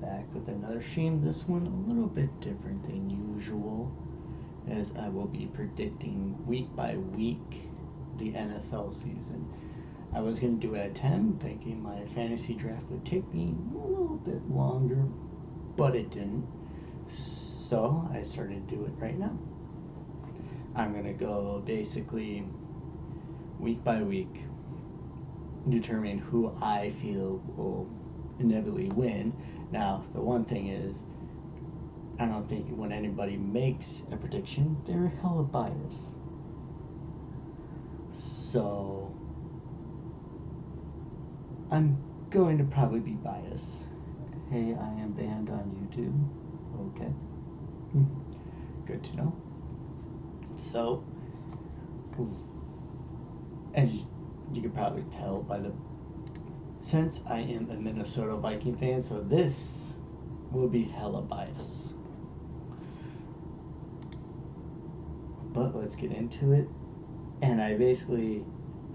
back with another stream. This one a little bit different than usual, as I will be predicting week by week the NFL season. I was going to do it at 10, thinking my fantasy draft would take me a little bit longer, but it didn't. So I started to do it right now. I'm going to go basically week by week, determine who I feel will inevitably win. Now, the one thing is, I don't think when anybody makes a prediction, they're hella biased. So, I'm going to probably be biased. Hey, I am banned on YouTube. Okay. Good to know. So, as you can probably tell by the, since I am a Minnesota Viking fan, so this will be hella biased. But let's get into it. And I basically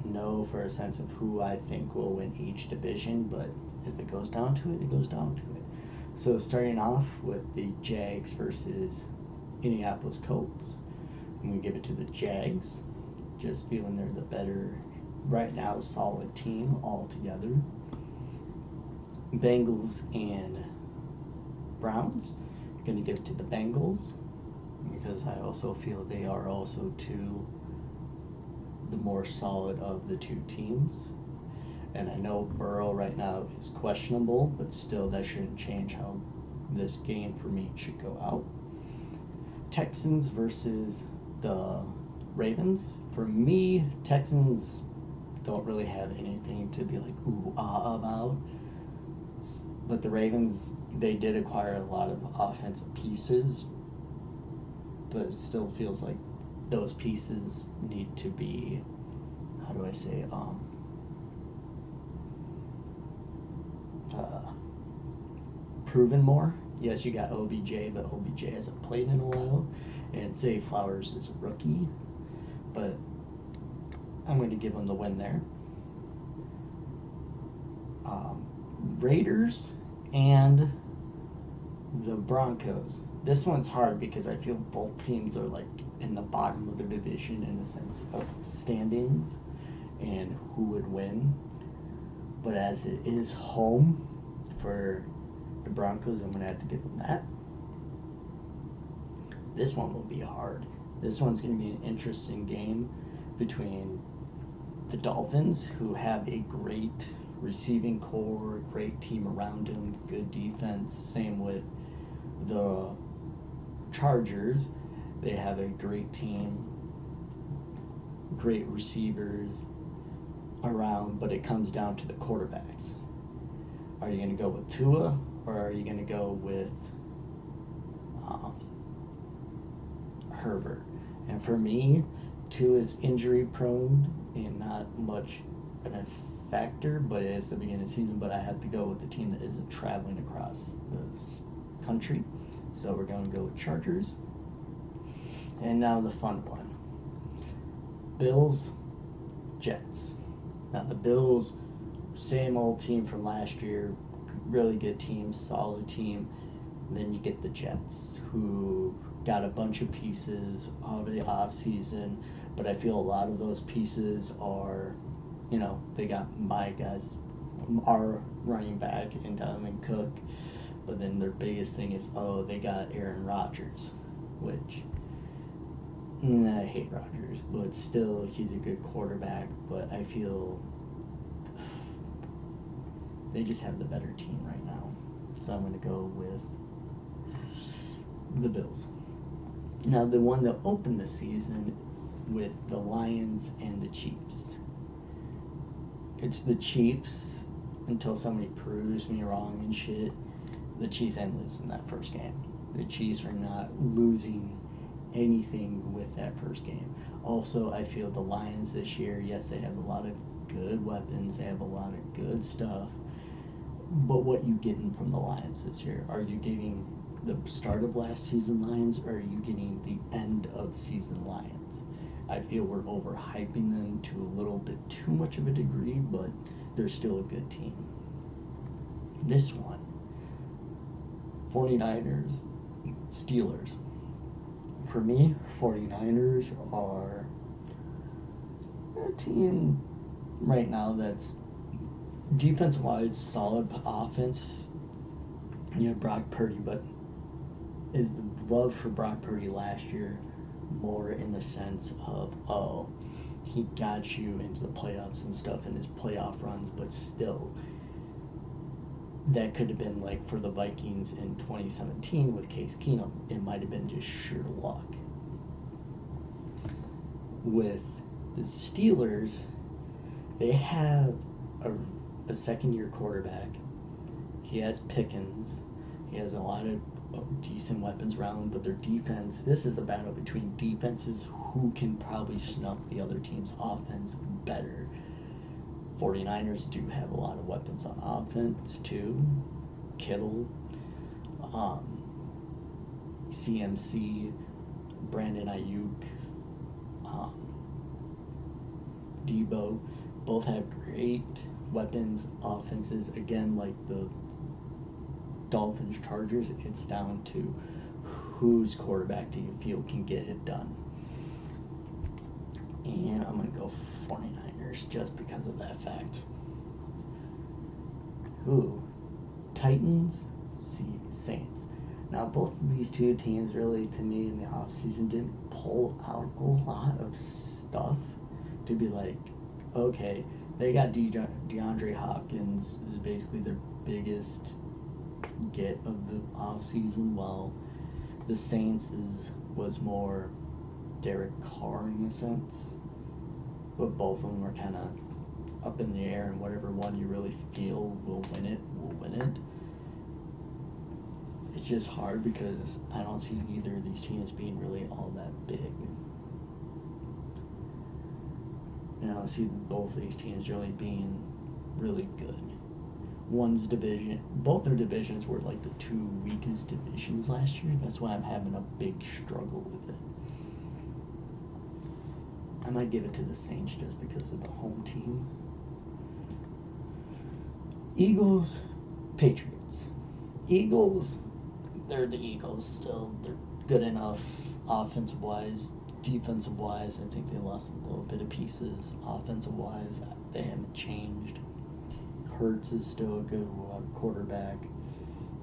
know for a sense of who I think will win each division, but if it goes down to it, it goes down to it. So starting off with the Jags versus Indianapolis Colts, I'm going to give it to the Jags. Just feeling they're the better, right now, solid team altogether. Bengals and Browns, I'm going to give it to the Bengals, because I also feel they are also the more solid of the two teams. And I know Burrow right now is questionable, but still that shouldn't change how this game for me should go out. Texans versus the Ravens. For me, Texans don't really have anything to be like ooh ah about. But the Ravens, they did acquire a lot of offensive pieces, but it still feels like those pieces need to be, how do I say, proven more. Yes, you got OBJ, but OBJ hasn't played in a while, and Zay Flowers is a rookie, but I'm going to give him the win there. Raiders and the Broncos. This one's hard because I feel both teams are like in the bottom of their division in the sense of standings and who would win. But as it is home for the Broncos, I'm going to have to give them that. This one will be hard. This one's going to be an interesting game between the Dolphins, who have a great receiving core, great team around them, good defense. Same with the Chargers. They have a great team, great receivers around, but it comes down to the quarterbacks. Are you going to go with Tua, or are you going to go with Herbert? And for me, Tua is injury prone and not much of a factor, but it is the beginning of the season. But I have to go with the team that isn't traveling across the country. So we're going to go with Chargers. And now the fun one. Bills, Jets. Now the Bills, same old team from last year, really good team, solid team. And then you get the Jets, who got a bunch of pieces over the offseason, but I feel a lot of those pieces are, they got my guys, our running back and Dalvin Cook, but then their biggest thing is, they got Aaron Rodgers, which, I hate Rodgers, but still, he's a good quarterback, but I feel they just have the better team right now. So I'm going to go with the Bills. Now, the one that opened the season with the Lions and the Chiefs. It's the Chiefs until somebody proves me wrong and shit. The Chiefs ain't losing that first game. The Chiefs are not losing anything with that first game. Also, I feel the Lions this year, yes, they have a lot of good weapons. They have a lot of good stuff. But what you getting from the Lions this year? Are you getting the start of last season Lions, or are you getting the end of season Lions? I feel we're overhyping them to a little bit too much of a degree, but they're still a good team. This one, 49ers, Steelers. For me, 49ers are a team right now that's defense-wise solid, offense. You have Brock Purdy, but is the love for Brock Purdy last year more in the sense of, oh, he got you into the playoffs and stuff in his playoff runs, but still, that could have been like for the Vikings in 2017 with Case Keenum. It might have been just sheer luck. With the Steelers, they have a second-year quarterback. He has Pickens. He has a lot of decent weapons around, but their defense, this is a battle between defenses who can probably snuff the other team's offense better. 49ers do have a lot of weapons on offense too. Kittle, CMC, Brandon Ayuk, Debo, both have great weapons, offenses. Again, like the Dolphins, Chargers, it's down to whose quarterback do you feel can get it done. And I'm going to go 49ers just because of that fact. Ooh, Titans, Saints. Now, both of these two teams really, to me, in the offseason didn't pull out a lot of stuff to be like, okay, they got DeAndre Hopkins is basically their biggest get of the offseason, while the Saints was more Derek Carr in a sense. But both of them are kind of up in the air, and whatever one you really feel will win it. It's just hard because I don't see either of these teams being really all that big. And I don't see both of these teams really being really good. One's division, both their divisions were like the two weakest divisions last year. That's why I'm having a big struggle with it. I might give it to the Saints just because of the home team. Eagles, Patriots. Eagles, they're the Eagles still. They're good enough offensive-wise. Defensive-wise, I think they lost a little bit of pieces. Offensive-wise, they haven't changed. Hurts is still a good quarterback.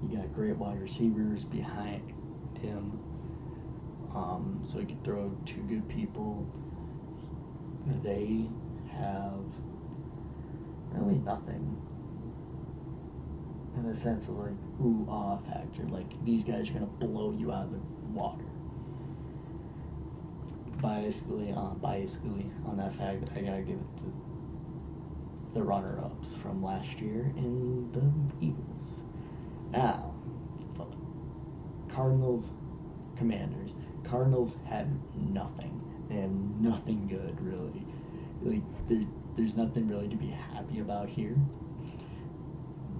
You got great wide receivers behind him, so he can throw two good people. They have really nothing in the sense of like ooh-ah factor. Like, these guys are gonna blow you out of the water. Biasly on that fact, I gotta give it to the runner-ups from last year in the Eagles. Now, Cardinals, Commanders. Cardinals have nothing. They have nothing good, really. Like, there's nothing really to be happy about here.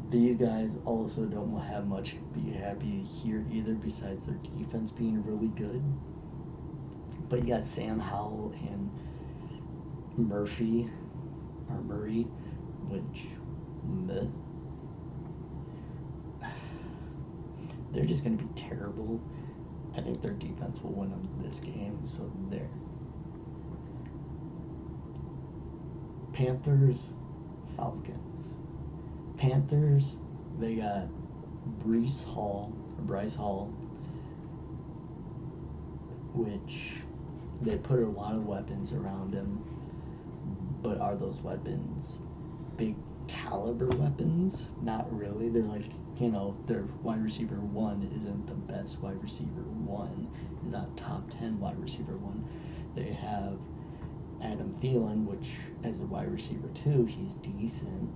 These guys also don't have much to be happy here either, besides their defense being really good. But you got Sam Howell and Murray, which they're just going to be terrible. I think their defense will win them this game, so there. Panthers, Falcons. Panthers, they got Bryce Hall, which they put a lot of weapons around him, but are those weapons big caliber weapons? Not really. They're like, their wide receiver one isn't the best wide receiver one. He's not top 10 wide receiver one. They have Adam Thielen, which as a wide receiver two, he's decent.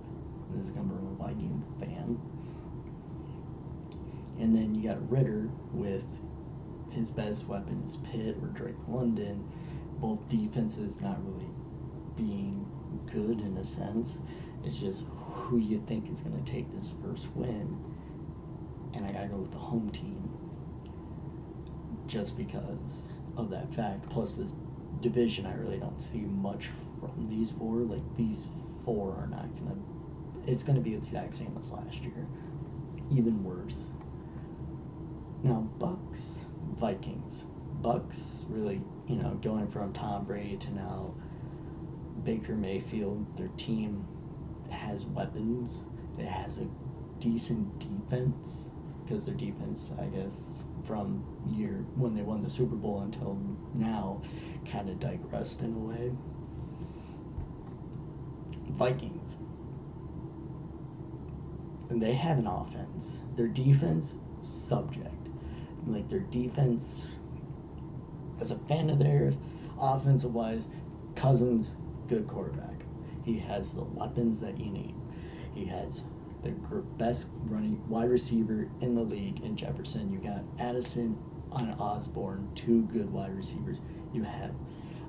This is coming from a Viking fan. And then you got Ritter with his best weapon is Pitt or Drake London. Both defenses not really being good in a sense. It's just who you think is going to take this first win. And I got to go with the home team just because of that fact. Plus this division, I really don't see much from these four. Like, these four are not going to... It's going to be the exact same as last year. Even worse. Now, Bucks, Vikings. Bucks really, going from Tom Brady to now Baker Mayfield, their team has weapons. It has a decent defense because their defense, I guess, from year when they won the Super Bowl until now, kind of digressed in a way. Vikings. And they have an offense. Their defense, subject. Like their defense, as a fan of theirs, offensive wise, Cousins, good quarterback. He has the weapons that you need. He has the best running wide receiver in the league in Jefferson. You got Addison and Osborne, two good wide receivers. You have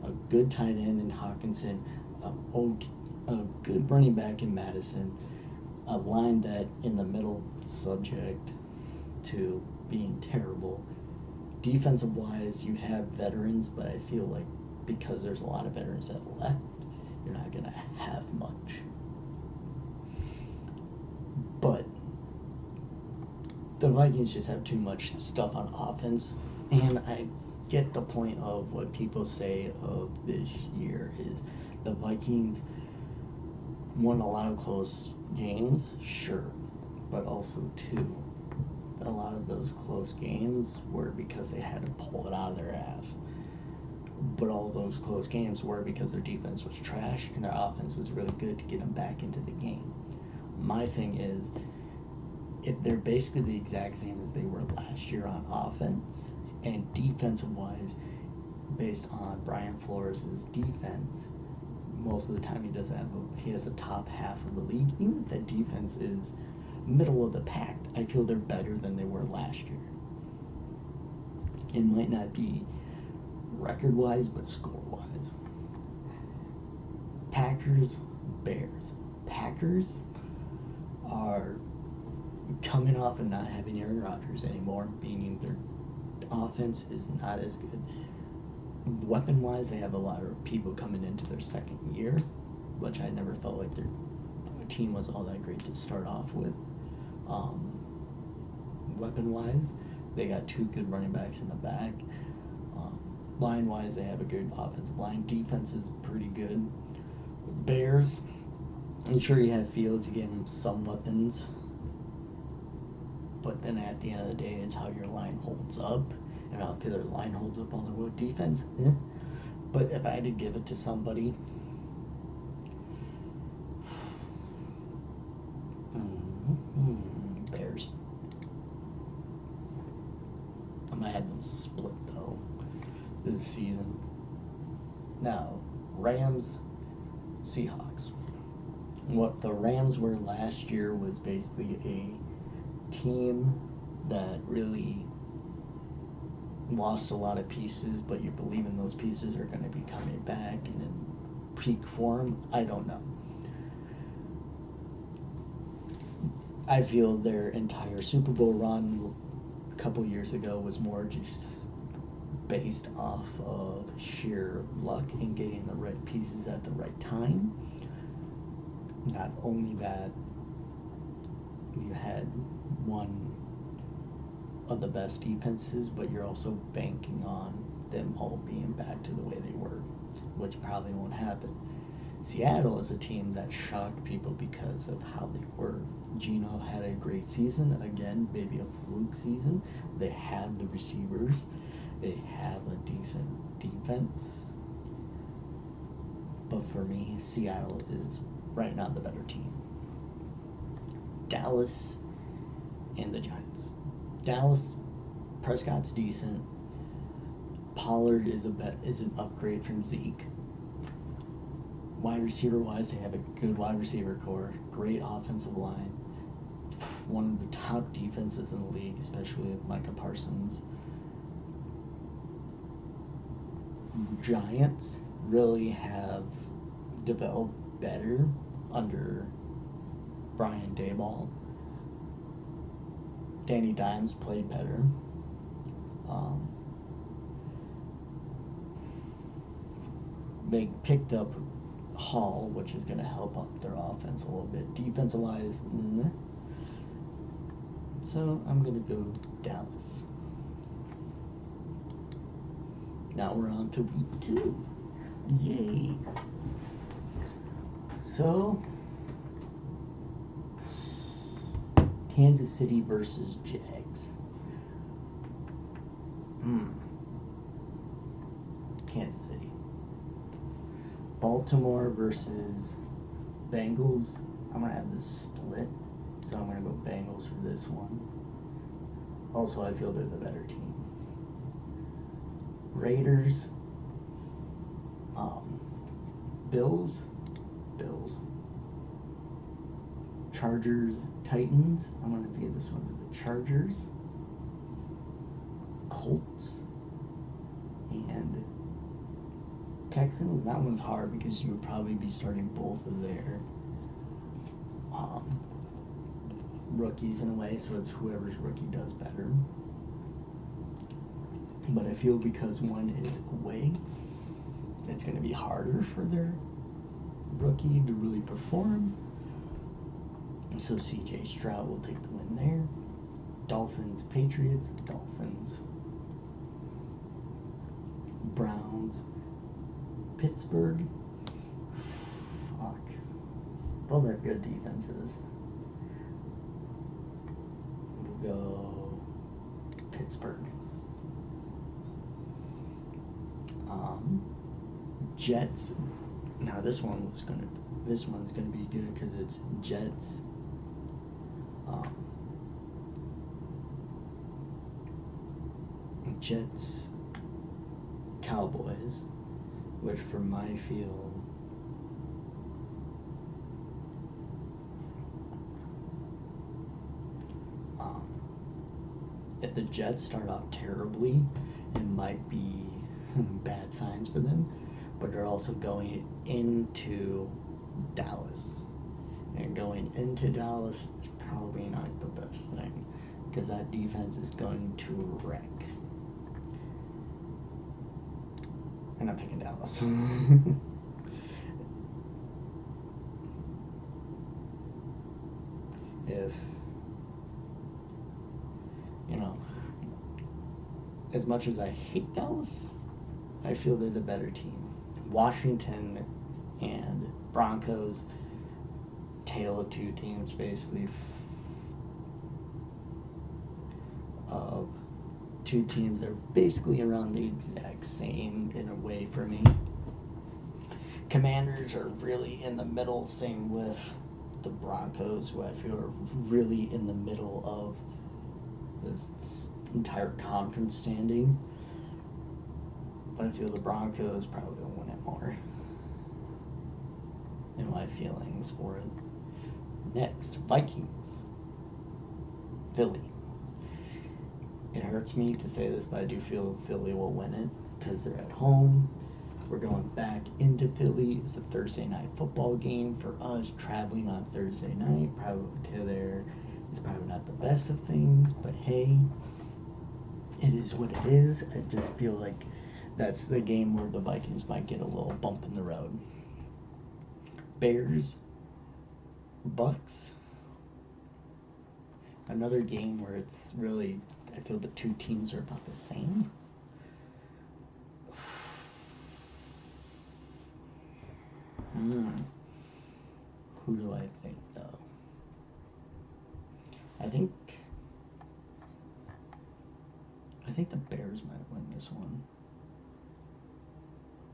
a good tight end in Hawkinson, a good running back in Madison, a line that in the middle subject to being terrible. Defensive wise, you have veterans, but I feel like because there's a lot of veterans that left, you're not going to have much. But the Vikings just have too much stuff on offense, and I get the point of what people say of this year is the Vikings won a lot of close games, sure, but also too, a lot of those close games were because they had to pull it out of their ass. But all those close games were because their defense was trash and their offense was really good to get them back into the game. My thing is, if they're basically the exact same as they were last year on offense and defensive wise, based on Brian Flores' defense, most of the time he has a top half of the league. Even if that defense is middle of the pack, I feel they're better than they were last year. It might not be record wise, but score wise. Packers, Bears. Packers are coming off of not having Aaron Rodgers anymore, meaning their offense is not as good. Weapon wise, they have a lot of people coming into their second year, which I never felt like their team was all that great to start off with. Weapon wise, they got two good running backs in the back. Line wise, they have a good offensive line. Defense is pretty good. Bears, I'm sure you have Fields, you gave him some weapons, but then at the end of the day, it's how your line holds up. And I don't feel their line holds up on the road. Defense, But if I had to give it to somebody, Bears. I might have them split though this season. Now, Rams, Seahawks. What the Rams were last year was basically a team that really lost a lot of pieces, but you believe in those pieces are going to be coming back and in peak form. I don't know. I feel their entire Super Bowl run a couple years ago was more just based off of sheer luck and getting the right pieces at the right time. Not only that, you had one of the best defenses, but you're also banking on them all being back to the way they were, which probably won't happen. Seattle is a team that shocked people because of how they were. Geno had a great season, again, maybe a fluke season. They have the receivers. They have a decent defense. But for me, Seattle is right now the better team. Dallas and the Giants. Dallas, Prescott's decent. Pollard is an upgrade from Zeke. Wide receiver wise, they have a good wide receiver core, great offensive line, one of the top defenses in the league, especially with Micah Parsons. Giants really have developed better under Brian Daboll. Danny Dimes played better. They picked up Hall, which is going to help up their offense a little bit. Defensive wise, So I'm going to go Dallas. Now we're on to week 2. Yay! So, Kansas City versus Jags. Kansas City. Baltimore versus Bengals. I'm going to have this split, so I'm going to go Bengals for this one. Also, I feel they're the better team. Raiders. Bills. Chargers, Titans. I'm going to have to give this one to the Chargers. Colts. And Texans. That one's hard because you would probably be starting both of their rookies in a way, so it's whoever's rookie does better. But I feel because one is away, it's going to be harder for their rookie to really perform. And so CJ Stroud will take the win there. Dolphins, Patriots, Dolphins. Browns, Pittsburgh. Fuck. Both have good defenses. We'll go Pittsburgh. Jets. Now this one's gonna be good because it's Jets. Jets, Cowboys, which for my feel, if the Jets start off terribly, it might be bad signs for them, but they're also going into Dallas. And going into Dallas is probably not the best thing, because that defense is going to wreck. And I'm picking Dallas. If, as much as I hate Dallas, I feel they're the better team. Washington and Broncos, tale of two teams basically, of two teams that are basically around the exact same in a way for me. Commanders are really in the middle, same with the Broncos, who I feel are really in the middle of this entire conference standing. But I feel the Broncos probably will win it more, in my feelings for it. Next, Vikings. Philly. It hurts me to say this, but I do feel Philly will win it because they're at home. We're going back into Philly. It's a Thursday night football game for us. Traveling on Thursday night, probably to there. It's probably not the best of things, but hey, it is what it is. I just feel like that's the game where the Vikings might get a little bump in the road. Bears, Bucks. Another game where it's really, I feel the two teams are about the same. Who do I think, though? I think the Bears might win this one.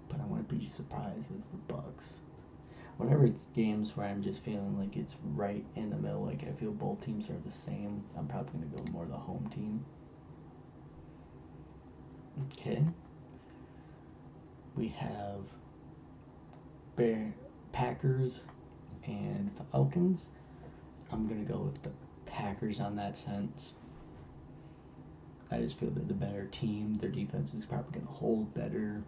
But I wouldn't be surprised as the Bucks. Whenever it's games where I'm just feeling like it's right in the middle, like I feel both teams are the same, I'm probably going to go more the home team. Okay. We have Packers and Falcons. I'm going to go with the Packers on that sense. I just feel they're the better team. Their defense is probably going to hold better.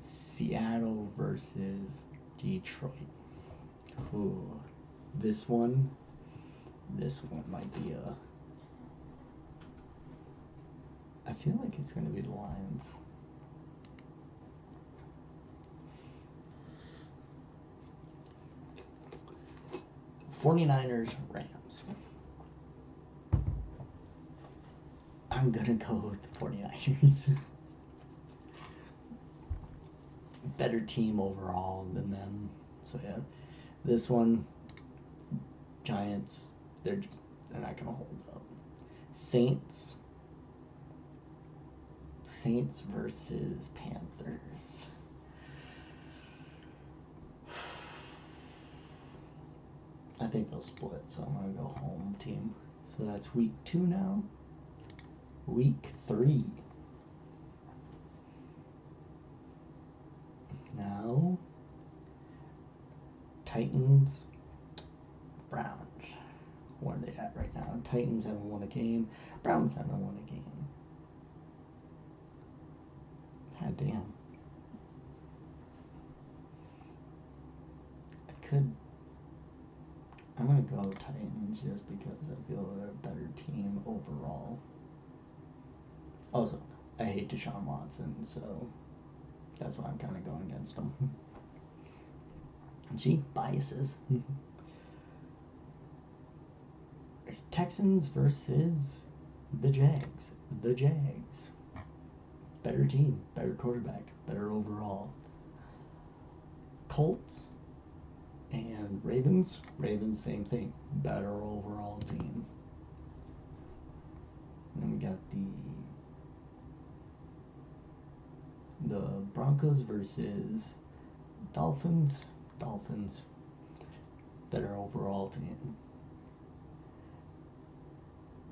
Seattle versus Detroit. Ooh, this one might be I feel like it's going to be the Lions. '49ers, Rams. I'm going to go with the 49ers. better team overall than them. So yeah, this one, Giants, they're not gonna hold up. Saints. Saints versus Panthers. I think they'll split, so I'm gonna go home team. So that's week 2 now. Week 3. Now, Titans, Browns. Where are they at right now? Titans haven't won a game. Browns haven't won a game. God damn. I'm going to go Titans just because I feel they're a better team overall. Also, I hate Deshaun Watson, so that's why I'm kind of going against him. See, biases. Texans versus the Jags. The Jags. Better team, better quarterback, better overall. Colts and Ravens. Ravens, same thing. Better overall team. And then we got the Broncos versus Dolphins. Dolphins. Better overall team.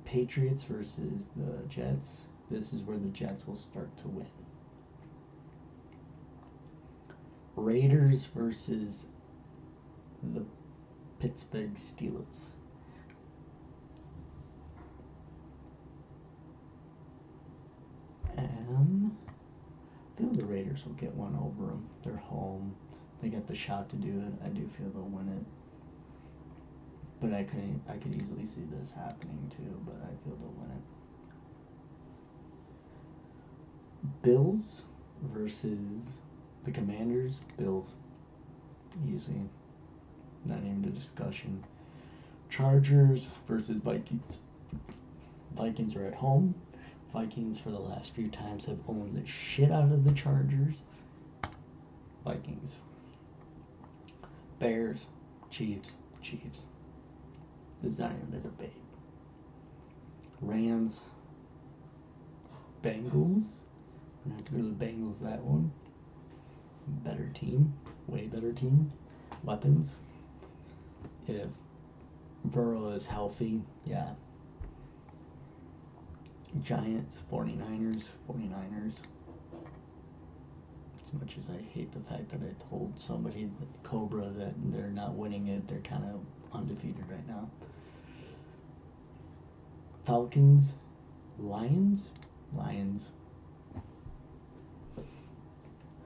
Patriots versus the Jets. This is where the Jets will start to win. Raiders versus the Pittsburgh Steelers. And I feel the Raiders will get one over them. They're home. They got the shot to do it. I do feel they'll win it. But I could easily see this happening too, but I feel they'll win it. Bills versus the Commanders. Bills. Easy. Not even a discussion. Chargers versus Vikings. Vikings are at home. Vikings for the last few times have owned the shit out of the Chargers. Vikings. Bears. Chiefs. Chiefs. It's not even a debate. Rams. Bengals. I'm going to have to go to the Bengals that one. Better team. Way better team. Weapons. If Burrow is healthy, yeah. Giants, 49ers. As much as I hate the fact that I told somebody, Cobra, that they're not winning it, they're kind of undefeated right now. Falcons, Lions.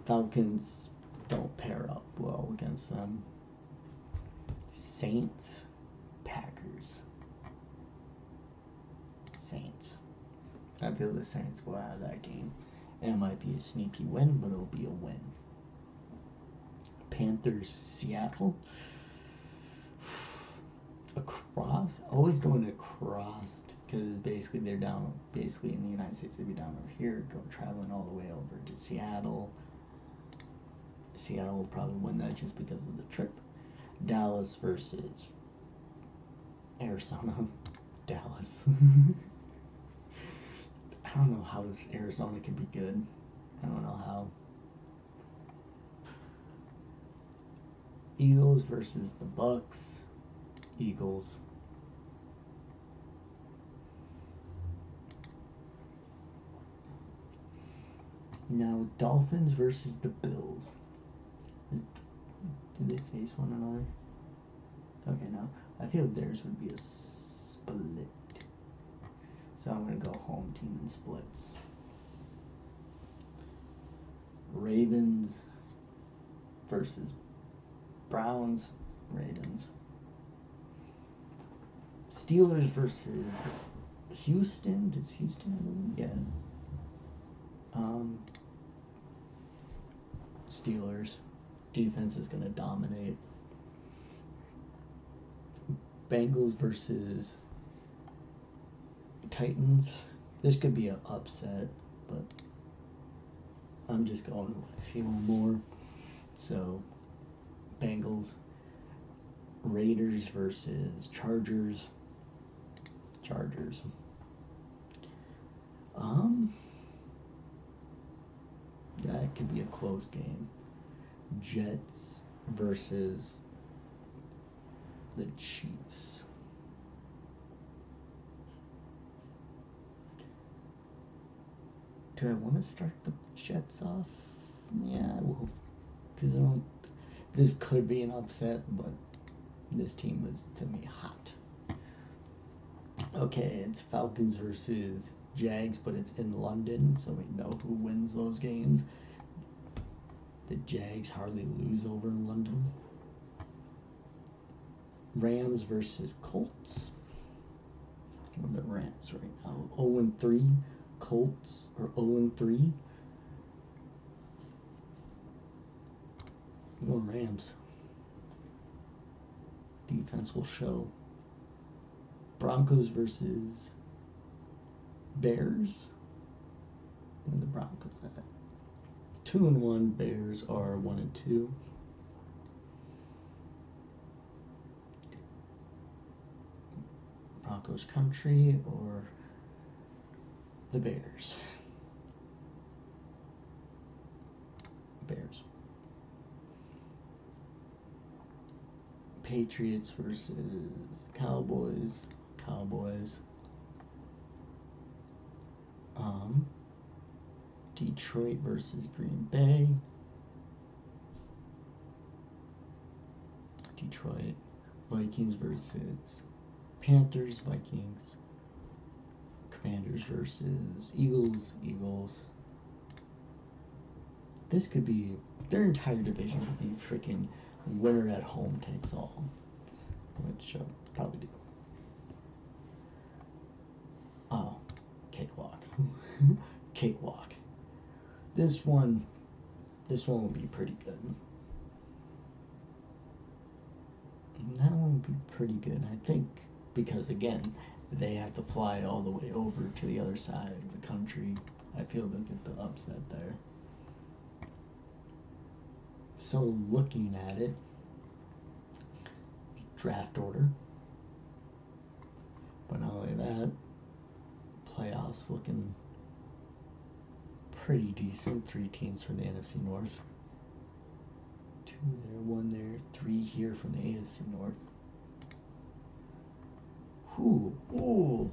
Falcons don't pair up well against them. Saints, Packers. Saints. I feel the Saints will have that game. And it might be a sneaky win, but it'll be a win. Panthers, Seattle. Across. Always going across, because basically they're down, basically in the United States, they'd be down over here, traveling all the way over to Seattle. Seattle will probably win that just because of the trip. Dallas versus Arizona. Dallas. I don't know how Arizona could be good. I don't know how. Eagles versus the Bucks. Eagles. Now Dolphins versus the Bills. Did they face one another? Okay, no. I feel theirs would be a split. So I'm going to go home team and splits. Ravens versus Browns. Ravens. Steelers versus Houston. Does Houston? Yeah. Steelers. Defense is going to dominate. Bengals versus Titans. This could be an upset, but I'm just going with a few more. So, Bengals, Raiders versus Chargers. Chargers. That could be a close game. Jets versus the Chiefs. Do I want to start the Jets off? Yeah, I will. Because I don't. This could be an upset, but this team was, to me, hot. Okay, it's Falcons versus Jags, but it's in London, so we know who wins those games. The Jags hardly lose over in London. Rams versus Colts. What are the Rams right now? 0-3. Colts are 0-3. Go Rams. Defense will show. Broncos versus Bears. Where are the Broncos at? 2-1. Bears are 1-2. Broncos country or the Bears? Bears. Patriots versus Cowboys. Cowboys. Detroit versus Green Bay. Detroit. Vikings versus Panthers. Vikings. Commanders versus Eagles. Eagles. This could be, their entire division could be freaking winner at home takes all, which I'll probably do. Oh, cakewalk. Cakewalk. This one will be pretty good. That one will be pretty good, I think, because again, they have to fly all the way over to the other side of the country. I feel they'll get the upset there. So looking at it, draft order. But not only that, playoffs looking pretty decent. 3 teams from the NFC North. 2 there, 1 there, 3 here from the AFC North. Ooh, ooh.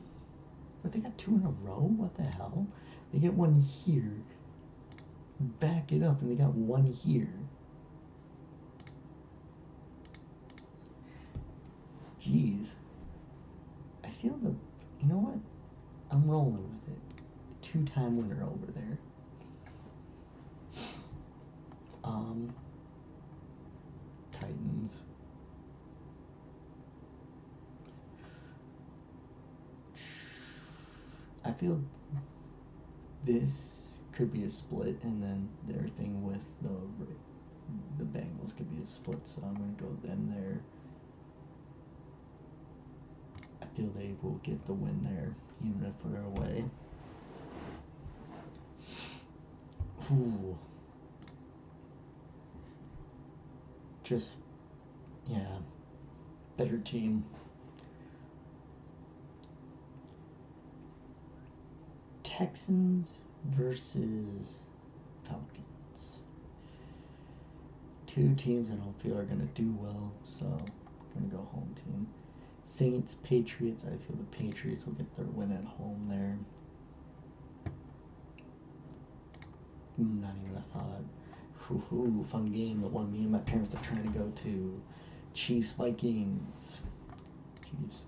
But they got 2 in a row? What the hell? They get 1 here, back it up, and they got 1 here. Jeez. I feel you know what? I'm rolling with it. 2-time winner over there. Titans. I feel this could be a split, and then their thing with the Bengals could be a split, so I'm going to go them there. I feel they will get the win there, even if they're away. Ooh. Just, yeah, better team. Texans versus Falcons. 2 teams I don't feel are going to do well, so I'm going to go home team. Saints, Patriots. I feel the Patriots will get their win at home there. Not even a thought. Ooh, fun game. The one me and my parents are trying to go to. Chiefs, Vikings. Chiefs.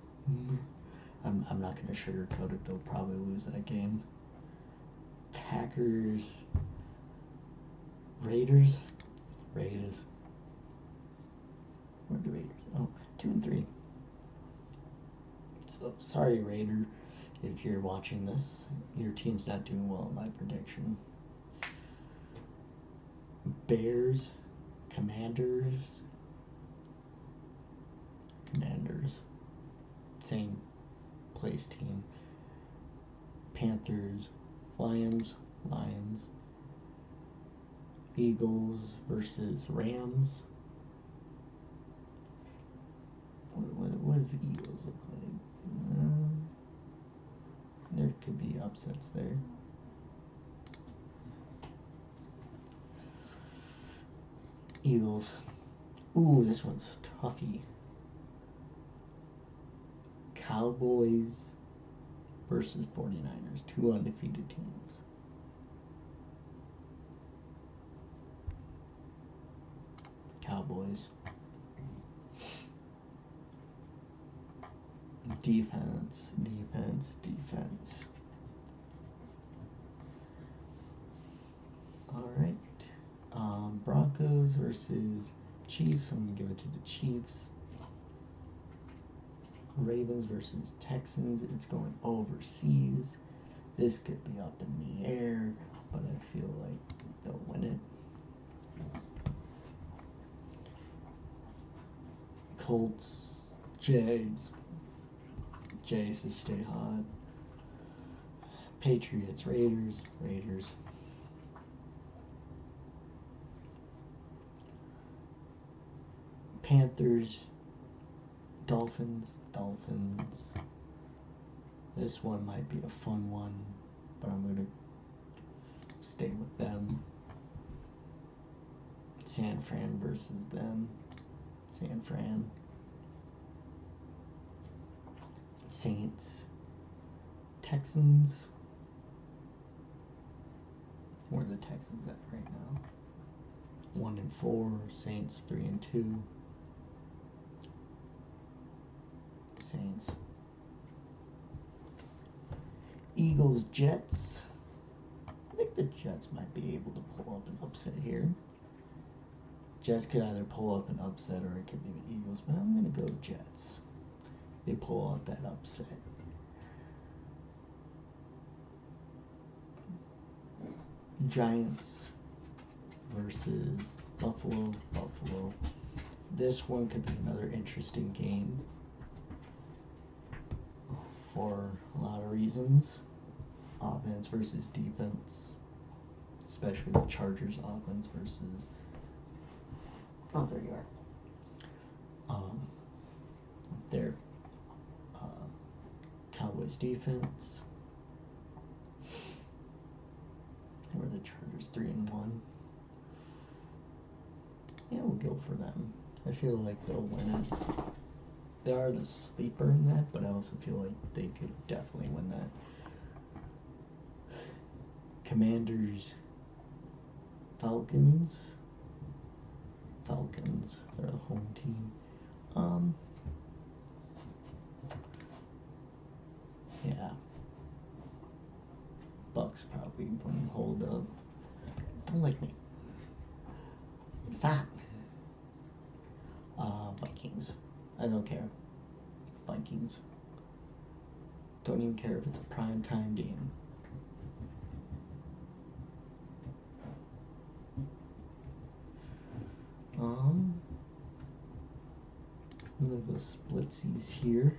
I'm not going to sugarcoat it. They'll probably lose that game. Packers. Raiders. Raiders. Where are the Raiders? Oh, 2-3. So, sorry, Raider, if you're watching this. Your team's not doing well in my prediction. Bears, Commanders. Same place team. Panthers, Lions. Eagles versus Rams. What does the Eagles look like? There could be upsets there. Eagles. Ooh, this one's toughy. Cowboys versus 49ers. Two undefeated teams. Cowboys. Defense. Alright. Broncos versus Chiefs. I'm going to give it to the Chiefs. Ravens versus Texans. It's going overseas. This could be up in the air, but I feel like they'll win it. Colts, Jags. Jays to stay hot. Patriots, Raiders. Panthers, Dolphins. This one might be a fun one, but I'm going to stay with them. San Fran versus them. San Fran. Saints. Texans. Where are the Texans at right now? 1-4. Saints 3-2. Saints. Eagles, Jets. I think the Jets might be able to pull up an upset here. Jets could either pull up an upset or it could be the Eagles, but I'm going to go Jets. They pull out that upset. Giants versus Buffalo. This one could be another interesting game for a lot of reasons. Offense versus defense, especially the Chargers offense versus, oh, there you are, their Cowboys defense. Where are the Chargers? 3-1. Yeah, we'll go for them. I feel like they'll win it. They are the sleeper in that, but I also feel like they could definitely win that. Commanders, Falcons. They're the home team. Yeah. Bucks probably wouldn't hold up. Don't like me. Stop. Vikings. I don't care. Vikings. Don't even care if it's a primetime game. I'm gonna go splitsies here.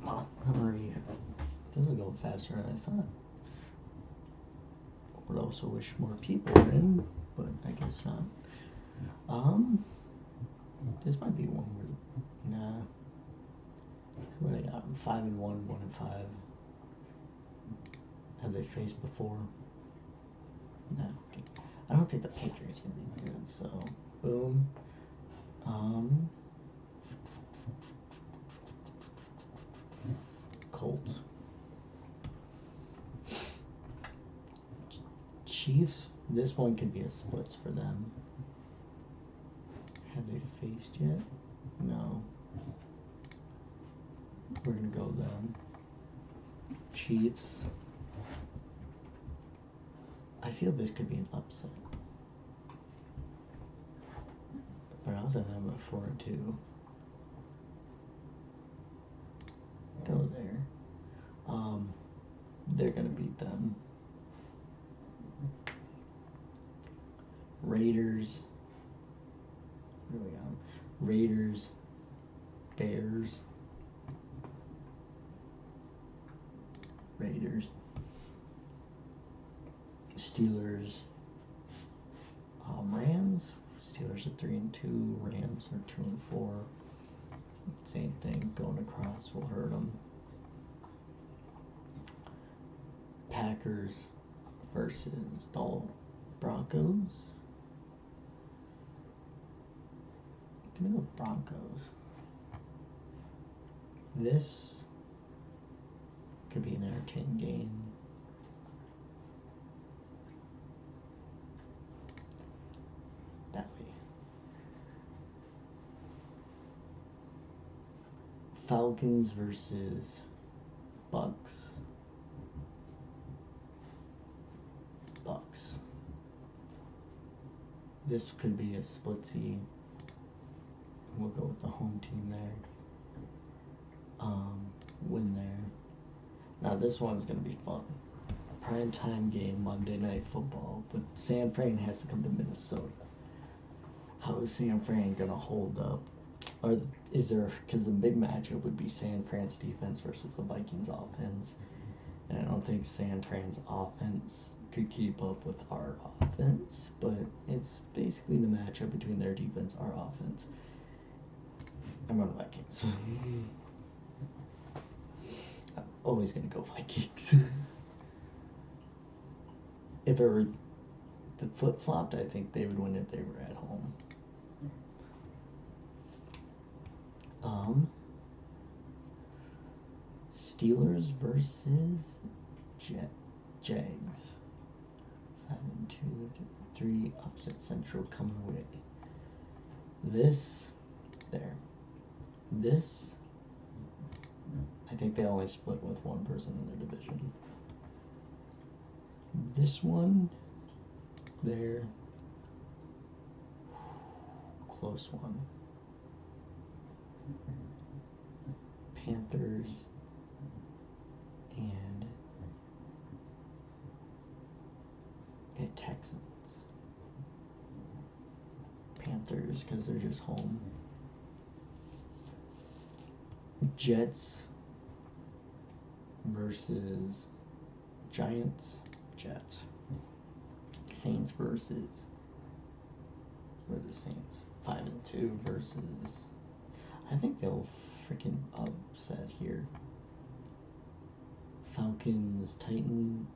Oh, hurry. Doesn't go faster than I thought. Would also wish more people were in, but I guess not. This might be one where, nah. What I got? 5-1, 1-5. Have they faced before? No. Okay. I don't think the Patriots can be good, so boom. Colts. Chiefs. This one could be a splits for them. Have they faced yet? No. We're gonna go them. Chiefs. I feel this could be an upset. But I also have them at 4-2. Go there. They're gonna beat them. Raiders. Where do we got? Raiders. Bears. Steelers, Rams. Steelers are 3-2. Rams are 2-4. Same thing. Going across will hurt them. Packers versus the Broncos. I'm gonna go Broncos. This could be an entertaining game. That way. Falcons versus Bucks. Bucks. This could be a splitsy. We'll go with the home team there. Win there. Now this one's gonna be fun. Prime time game, Monday Night Football, but San Fran has to come to Minnesota. How is San Fran gonna hold up? Or is there, because the big matchup would be San Fran's defense versus the Vikings offense, and I don't think San Fran's offense could keep up with our offense, but it's basically the matchup between their defense, our offense. I'm on Vikings. I'm always gonna go Vikings. If it were the flip flopped, I think they would win if they were at home. Steelers versus Jags. 5-2, 3 upset central coming away. This, I think they only split with one person in their division. This one, there, close one. Panthers and Texans. Panthers because they're just home. Jets versus Giants. Jets. Saints versus, where are the Saints? 5-2 versus, I think they'll freaking upset here. Falcons, Titans.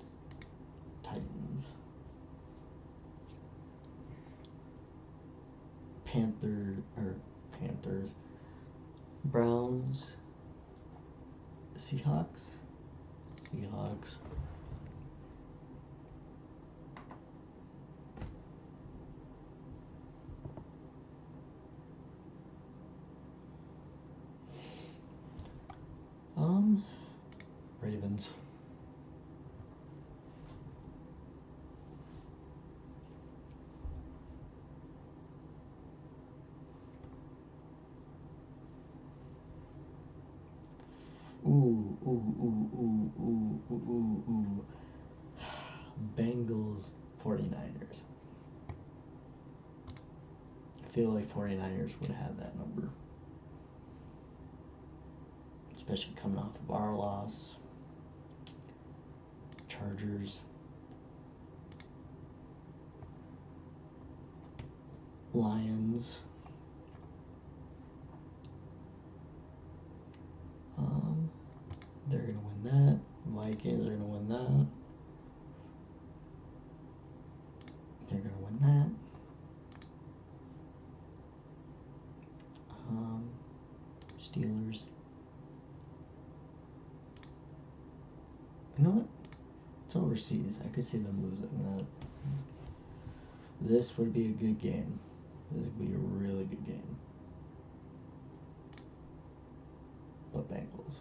Panthers. Browns. Seahawks. Ravens. Ooh. Bengals, 49ers. I feel like 49ers would have that number. Especially coming off of our loss. Chargers. Lions. They're going to win that. Vikings are going to win that. They're going to win that. Steelers. You know what? It's overseas. I could see them losing that. This would be a good game. This would be a really good game. But Bengals.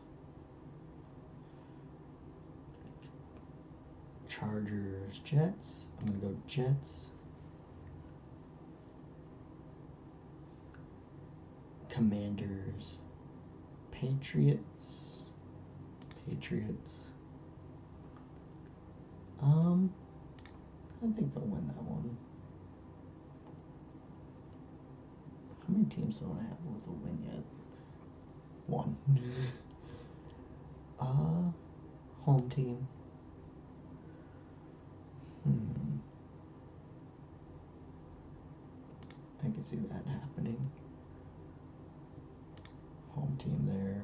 Chargers, Jets. I'm going to go Jets. Commanders, Patriots. I think they'll win that one. How many teams don't I have with a win yet? One. Home team, can see that happening. Home team there.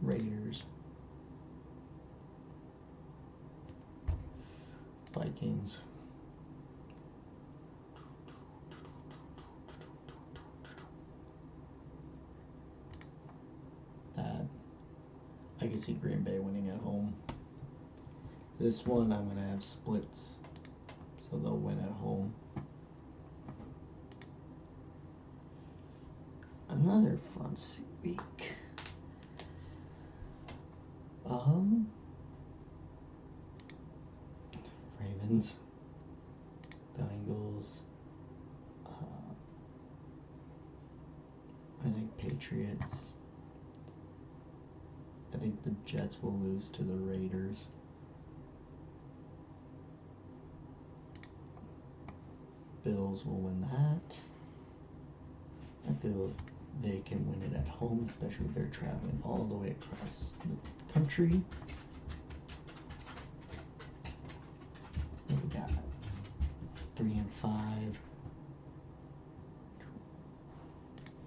Raiders. Vikings. That. I can see Green Bay winning at home. This one I'm going to have splits, so they'll win at home. Another fun week. Ravens, Bengals, I think Patriots. I think the Jets will lose to the Raiders. Bills will win that. I feel they can win it at home, especially if they're traveling all the way across the country. We got 3 and 5.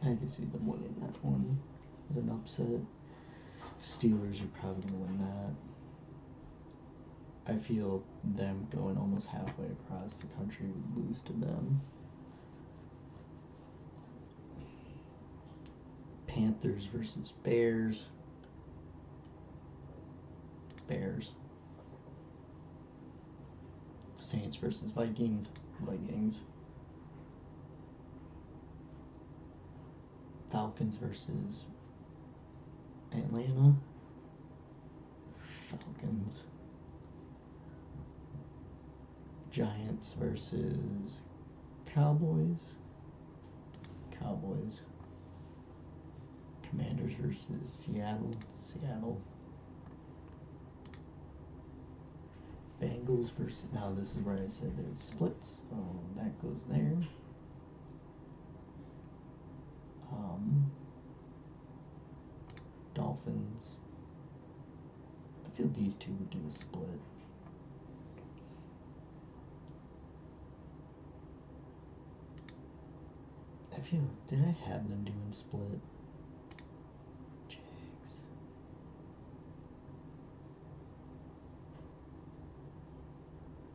I can see them winning that one as an upset. Steelers are probably going to win that. I feel them going almost halfway across the country would lose to them. Panthers versus Bears. Bears. Saints versus Vikings. Vikings. Falcons versus Atlanta. Falcons. Giants versus Cowboys. Cowboys. Commanders versus Seattle. Seattle. Bengals versus, now this is where I said there's splits, so that goes there. Dolphins. I feel these two would do a split. I feel, did I have them doing split? Jags.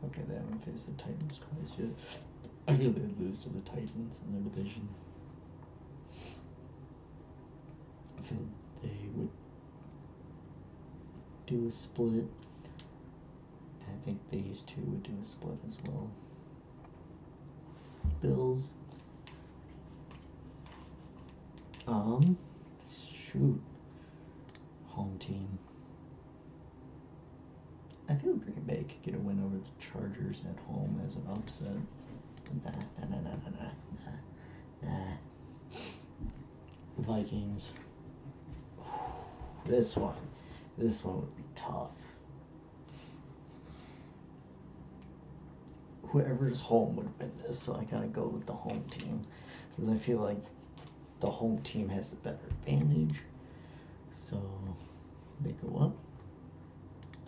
Okay, they haven't faced the Titans twice yet. I feel they'd lose to the Titans in their division. I feel they would do a split. And I think these two would do a split as well. Bills. Shoot. Home team. I feel Green Bay could get a win over the Chargers at home as an upset. Nah. Vikings. This one would be tough. Whoever's home would win this, so I gotta go with the home team. Because I feel like the home team has the better advantage. So they go up.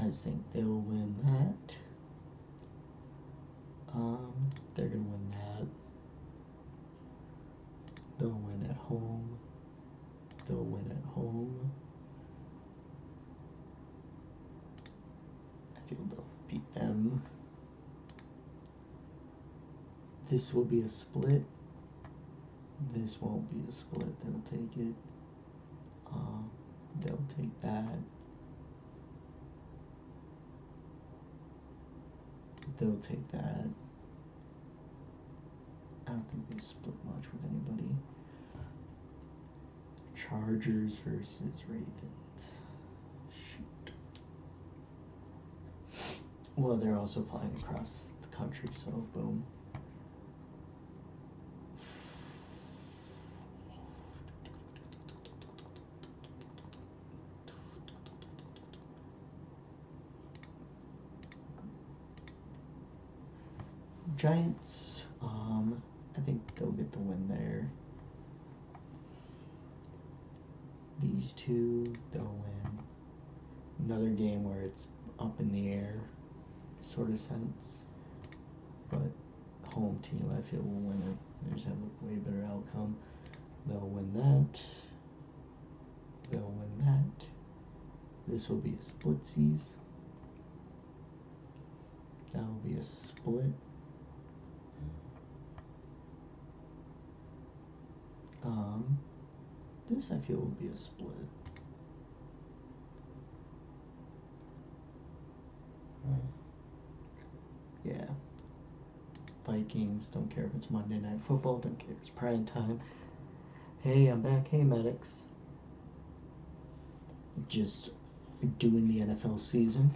I just think they'll win that. They're gonna win that. They'll win at home. They'll win at home. I feel they'll beat them. This will be a split. This won't be a split. They'll take it. They'll take that. They'll take that. I don't think they split much with anybody. Chargers versus Ravens. Shoot. Well, they're also flying across the country, so boom. Giants, I think they'll get the win there. These two, they'll win. Another game where it's up in the air, sort of sense. But home team, I feel, will win it. They just have a way better outcome. They'll win that. They'll win that. This will be a splitsies. That will be a split. This I feel will be a split. Yeah. Vikings, don't care if it's Monday Night Football, don't care if it's prime time. Hey, I'm back. Hey, medics. Just doing the NFL season.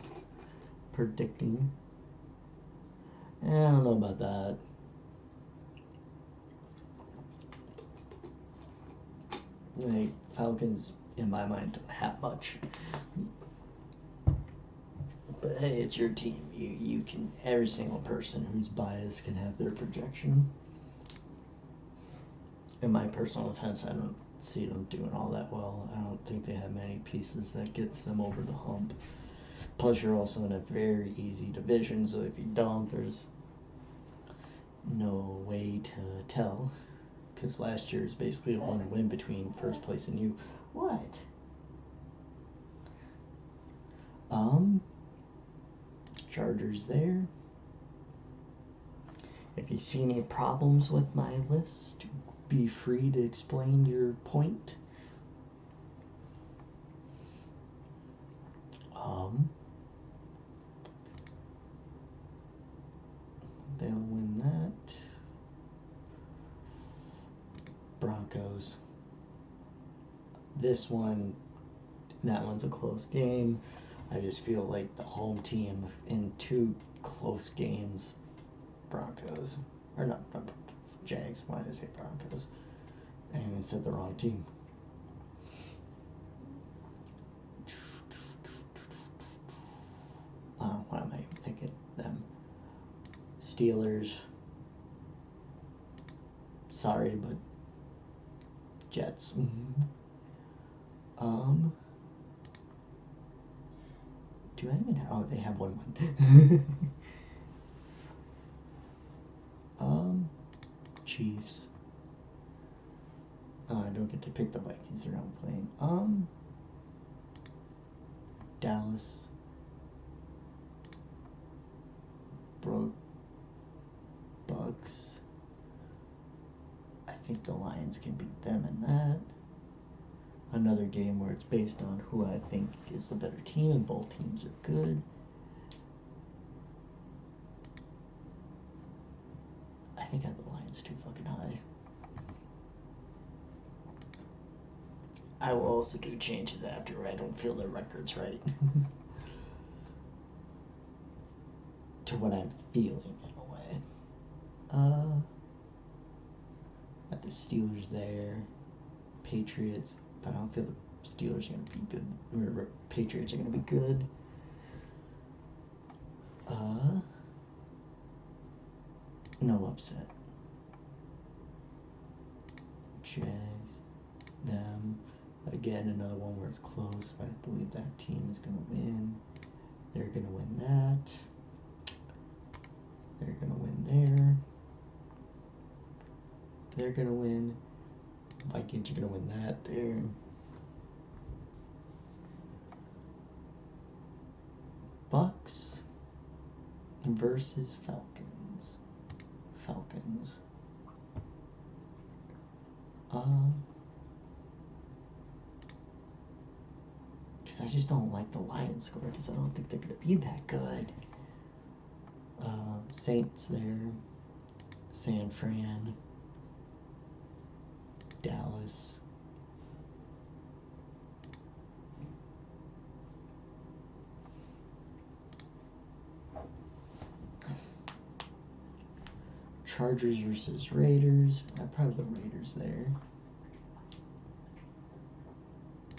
Predicting. I don't know about that. Like, Falcons, in my mind, don't have much. But hey, it's your team. You can, every single person who's biased can have their projection. In my personal offense, I don't see them doing all that well. I don't think they have many pieces that gets them over the hump. Plus, you're also in a very easy division, so if you don't, there's no way to tell. Because last year is basically a one win between first place and you. What? Chargers there. If you see any problems with my list, be free to explain your point. They'll win that. Broncos. This one, that one's a close game. I just feel like the home team in two close games, Broncos. Or not Jags. Why did I say Broncos? I even said the wrong team. What am I even thinking? Them. Steelers. Sorry, but Jets. Do I even have? Oh, they have 1-1. Chiefs. I don't get to pick the Vikings. They're not playing. Dallas. Bucks. I think the Lions can beat them in that. Another game where it's based on who I think is the better team, and both teams are good. I think I have the Lions too fucking high. I will also do changes after I don't feel the record's right. To what I'm feeling in a way. Got the Steelers there. Patriots. But I don't feel the Steelers are going to be good. Or Patriots are going to be good. No upset. Jags. Them. Again, another one where it's close, but I believe that team is going to win. They're going to win that. They're going to win there. They're going to win. Vikings are going to win that there. Bucks versus Falcons. Falcons. Because I just don't like the Lions score, because I don't think they're going to be that good. Saints there. San Fran. Dallas. Chargers versus Raiders. I probably the Raiders there.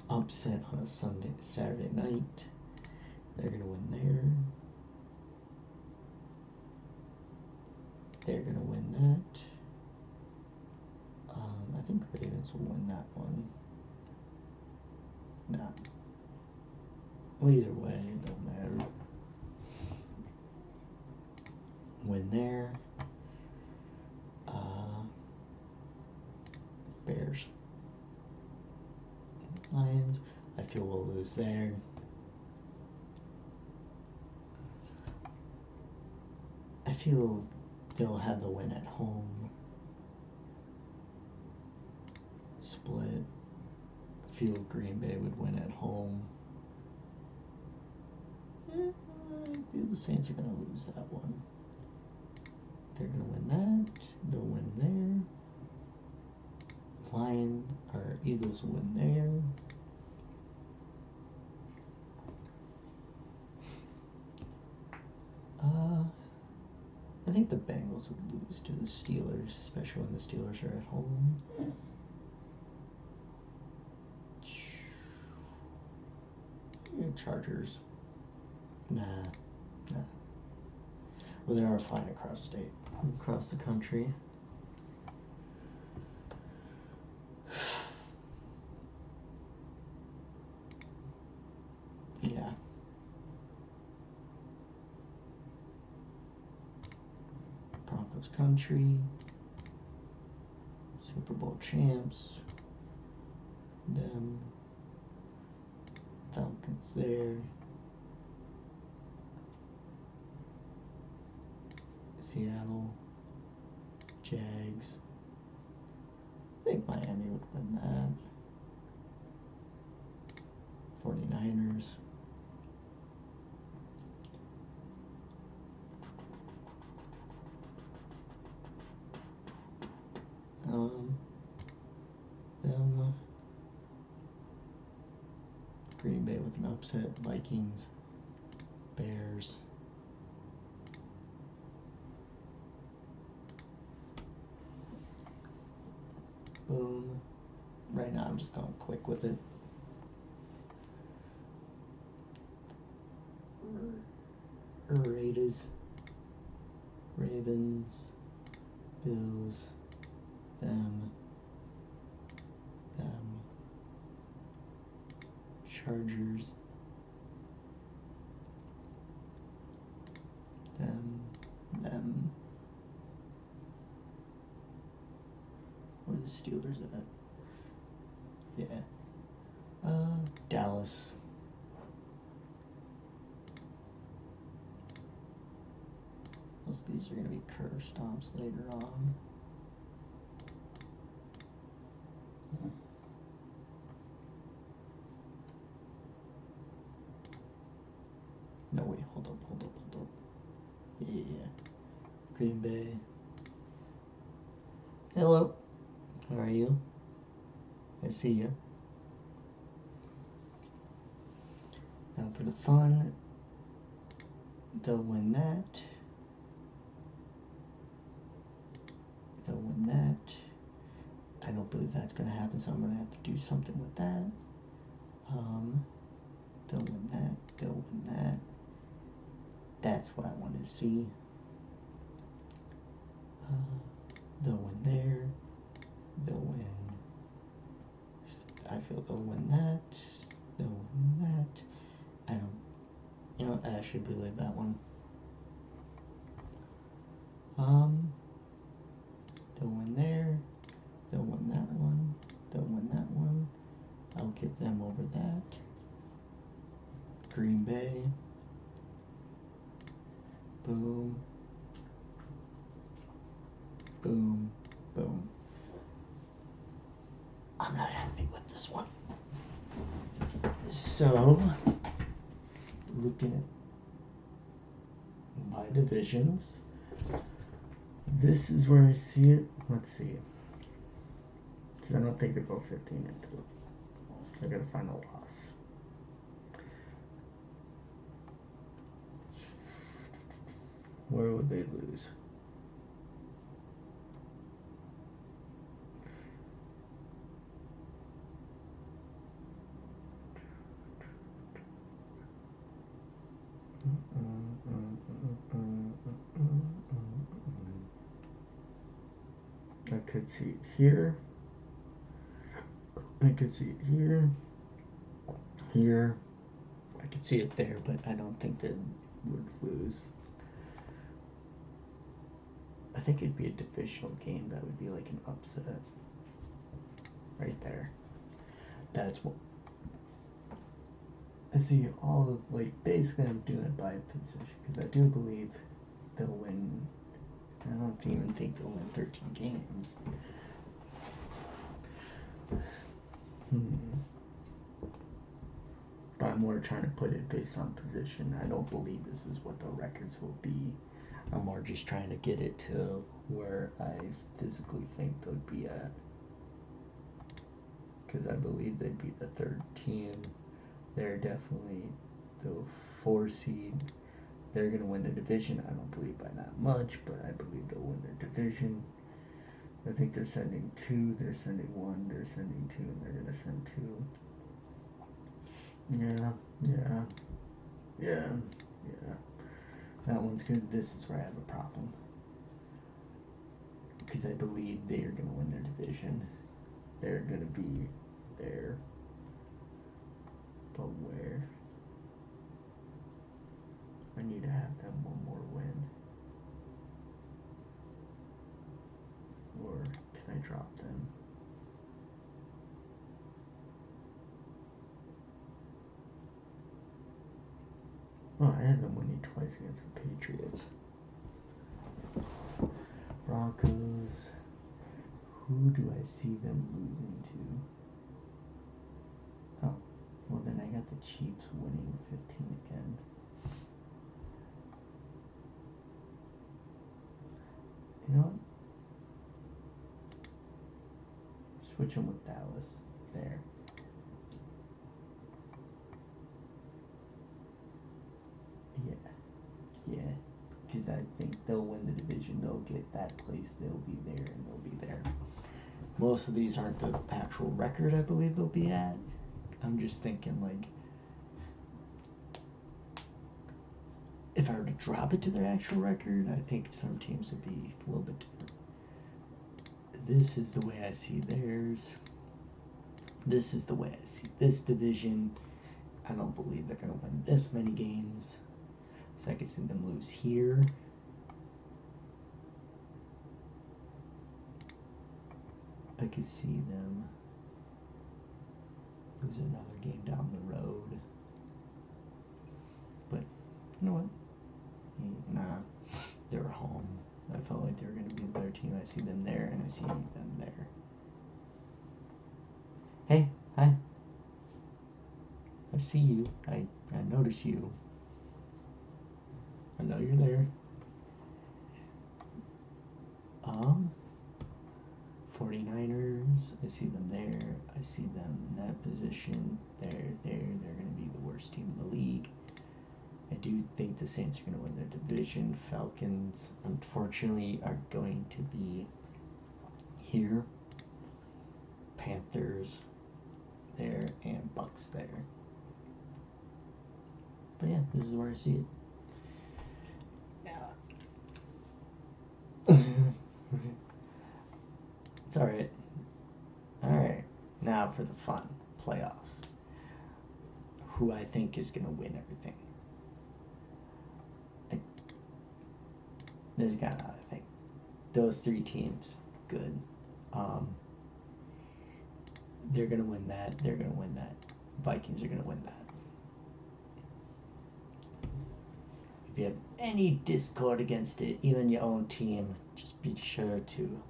Upset on a Saturday night. They're gonna win there. They're gonna win that. I think Ravens will win that one. Nah. Well, either way, it don't matter. Win there. Bears. Lions. I feel we'll lose there. I feel they'll have the win at home. Split. I feel Green Bay would win at home. I feel the Saints are going to lose that one. They're going to win that. They'll win there. Eagles will win there. I think the Bengals would lose to the Steelers, especially when the Steelers are at home. Chargers. Nah. Well, they are flying across the country. Yeah. Broncos country. Super Bowl champs. Them. Falcons there. Seattle. Jags. I think Miami would win that. 49ers. Them. Green Bay with an upset. Vikings. Bears. Boom. Right now I'm just going quick with it. Raiders. Ravens. Bills. Them. Chargers. Them. Where are the Steelers at? Yeah. Dallas. Most of these are going to be curve stomps later on. No, wait, hold up. Yeah. Green Bay. Hello. How are you? I see you. Now for the fun, they'll win that. I don't believe that's going to happen, so I'm going to have to do something with that. They'll win that. That's what I wanted to see. They'll win there. They'll win. I feel they'll win that. They'll win that. I don't. You know, I actually believe that one. They'll win there. They'll win that one. They'll win that one. I'll give them over that. Green Bay. Boom. Boom. Boom. I'm not happy with this one. So, looking at my divisions, this is where I see it. Let's see. Because I don't think they go 15 into it. I gotta find a loss. Where would they lose? I could see it here. I could see it here. Here. I I could see it there, but I don't think they would lose. I think it'd be a divisional game that would be like an upset. Right there. That's what. I see all of, like, basically I'm doing it by position because I do believe they'll win. I don't even think they'll win 13 games. But I'm more trying to put it based on position. I don't believe this is what the records will be. I'm more just trying to get it to where I physically think they'll be at. Because I believe they'd be the third team. They're definitely the 4 seed. They're going to win the division. I don't believe by that much, but I believe they'll win their division. I think they're sending 2, they're sending 1, they're sending 2, and they're going to send 2. Yeah. That one's good. This is where I have a problem. Because I believe they are going to win their division. They're going to be there. But where? I need to have them one more win. Or can I drop them? Oh, I had them winning twice against the Patriots. Broncos. Who do I see them losing to? Oh, well then I got the Chiefs winning 15 again. You know what? Switch them with Dallas. There. Yeah. Because I think they'll win the division. They'll get that place. They'll be there and they'll be there. Most of these aren't the actual record I believe they'll be at. I'm just thinking, like, if I were to drop it to their actual record, I think some teams would be a little bit different. This is the way I see theirs. This is the way I see this division. I don't believe they're going to win this many games. So I could see them lose here. I could see them lose another game down the road. But, you know what? Nah, they're home. I felt like they were going to be a better team. I see them there, and I see them there. Hey, hi. I see you. I notice you. I know you're there. 49ers, I see them there. I see them in that position. They're going to be the worst team in the league. I do think the Saints are going to win their division. Falcons, unfortunately, are going to be here. Panthers there, and Bucks there. But yeah, this is where I see it. It's alright. Alright, now for the fun. Playoffs. Who I think is going to win everything. There's got, I think, those 3 teams, good. They're going to win that. They're going to win that. Vikings are going to win that. If you have any discord against it, even your own team, just be sure to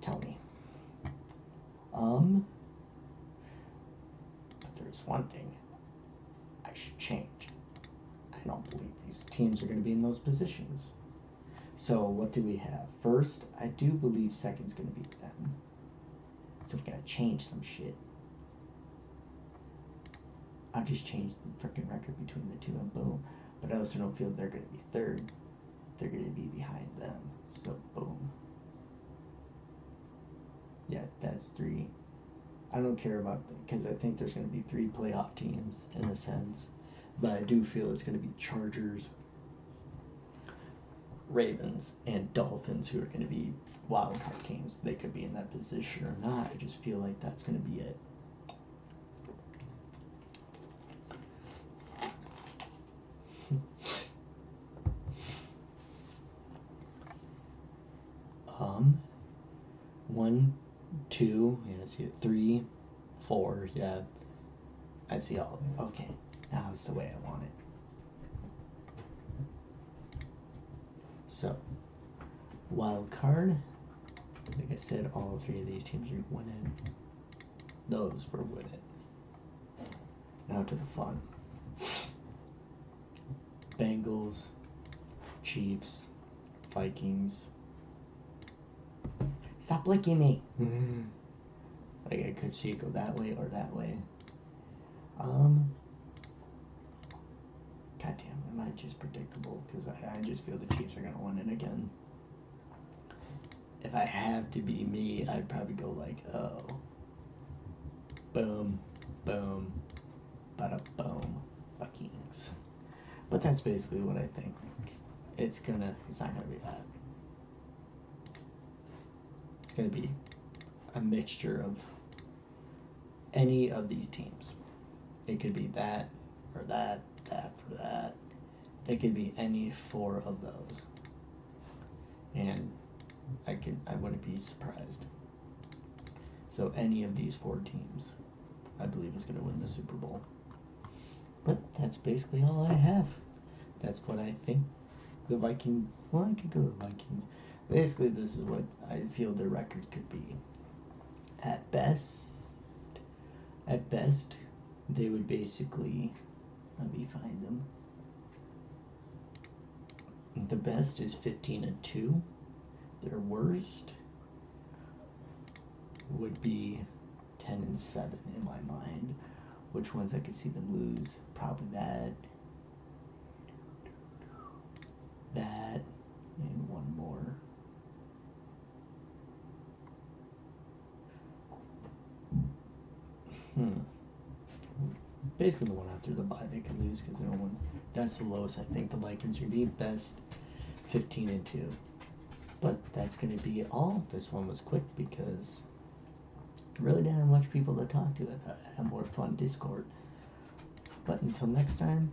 tell me. But there's one thing I should change. I don't believe these teams are going to be in those positions. So what do we have? First, I do believe second's going to be them. So we got to change some shit. I'll just change the freaking record between the two and boom. But I also don't feel they're going to be third. They're going to be behind them. So boom. Yeah, that's 3. I don't care about them because I think there's going to be 3 playoff teams in a sense. But I do feel it's going to be Chargers, Ravens, and Dolphins who are going to be wild card teams. They could be in that position or not. I just feel like that's going to be it. I see it. 3, 4, yeah. I see all of it. Okay, now it's the way I want it. So, wild card. Like I said, all 3 of these teams are winning. Those were winning. Now to the fun. Bengals, Chiefs, Vikings. Stop licking me. Like I could see it go that way or that way. Goddamn, am I just predictable? Because I just feel the Chiefs are gonna win it again. If I have to be me, I'd probably go like, oh, boom, boom, bada boom, Vikings. But that's basically what I think. It's not gonna be that. It's gonna be a mixture of any of these teams. It could be that or that, that for that. It could be any 4 of those. And I wouldn't be surprised. So any of these 4 teams, I believe, is going to win the Super Bowl. But that's basically all I have. That's what I think the Vikings. Well, I could go with the Vikings. Basically, this is what I feel their record could be. At best, they would basically. Let me find them. The best is 15-2. Their worst would be 10-7 in my mind. Which ones I could see them lose? Probably that, and one more. Basically, the one after the bye they could lose because no one. That's the lowest I think the Vikings would be. Best 15-2. But that's going to be all. This one was quick because I really didn't have much people to talk to. I thought I'd have more fun Discord. But until next time,